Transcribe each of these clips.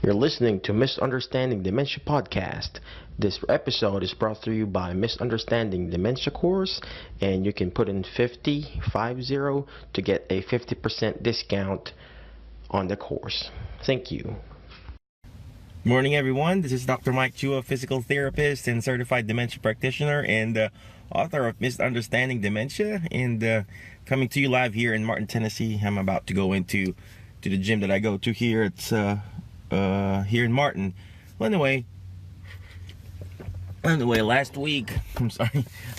You're listening to Misunderstanding Dementia Podcast. This episode is brought to you by Misunderstanding Dementia Course, and you can put in 50 to get a 50% discount on the course. Thank you. Morning, everyone. This is Dr. Mike Chua, physical therapist and certified dementia practitioner and author of Misunderstanding Dementia, and coming to you live here in Martin, Tennessee. I'm about to go into the gym that I go to here. It's here in Martin. Well, anyway, last week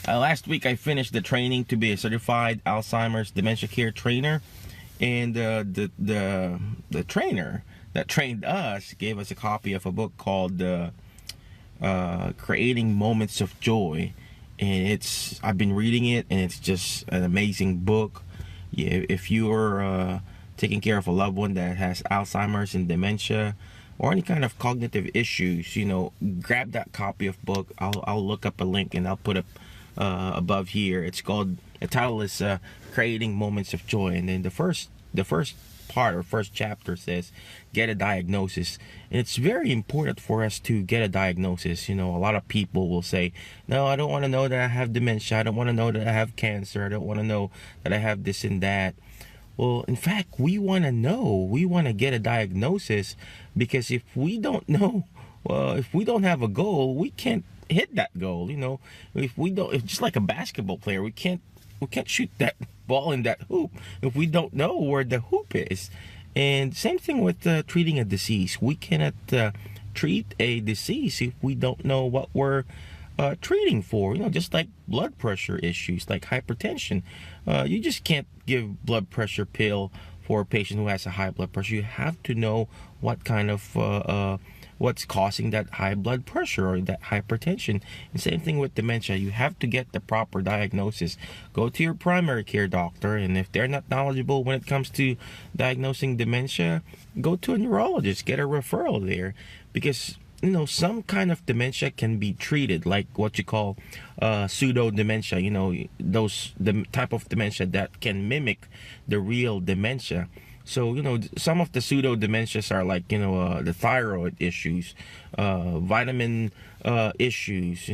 I finished the training to be a certified Alzheimer's dementia care trainer, and the trainer that trained us gave us a copy of a book called Creating Moments of Joy, and I've been reading it, and it's just an amazing book. Yeah, if you're taking care of a loved one that has Alzheimer's and dementia or any kind of cognitive issues, grab that copy of book. I'll look up a link and I'll put it above here. The title is Creating Moments of Joy, and then the first part or first chapter says get a diagnosis. And it's very important for us to get a diagnosis. A lot of people will say, no, I don't want to know that I have dementia, I don't want to know that I have cancer, I don't want to know that I have this and that. Well, in fact, we want to get a diagnosis, because if we don't know, if we don't have a goal, we can't hit that goal. It's just like a basketball player. We can't shoot that ball in that hoop if we don't know where the hoop is. And same thing with treating a disease. We cannot treat a disease if we don't know what we're treating for. Just like blood pressure issues, like hypertension. You just can't give blood pressure pill for a patient who has a high blood pressure. You have to know what kind of what's causing that high blood pressure or that hypertension. And same thing with dementia. You have to get the proper diagnosis. Go to your primary care doctor, and if they're not knowledgeable when it comes to diagnosing dementia, go to a neurologist, get a referral there, because some kind of dementia can be treated, like what you call pseudo dementia. The type of dementia that can mimic the real dementia. So, some of the pseudo dementias are like, the thyroid issues, vitamin issues,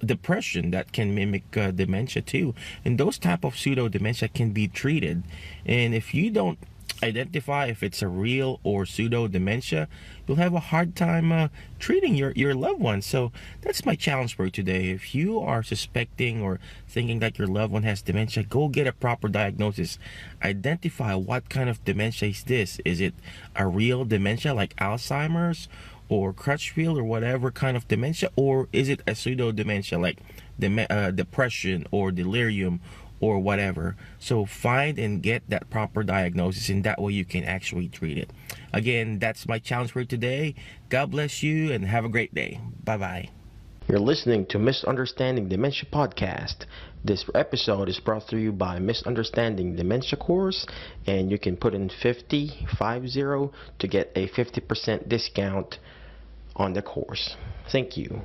depression that can mimic dementia too. And those type of pseudo dementia can be treated. And if you don't identify if it's a real or pseudo dementia, you'll have a hard time treating your loved one. So that's my challenge for you today. If you are suspecting or thinking that your loved one has dementia, go get a proper diagnosis. Identify what kind of dementia is this. Is it a real dementia like Alzheimer's or Crutchfield or whatever kind of dementia, or is it a pseudo dementia like depression or delirium or whatever? So find and get that proper diagnosis, and that way you can actually treat it. Again, that's my challenge for today. God bless you and have a great day. Bye-bye. You're listening to Misunderstanding Dementia Podcast. This episode is brought to you by Misunderstanding Dementia Course, and you can put in 50 to get a 50% discount on the course. Thank you.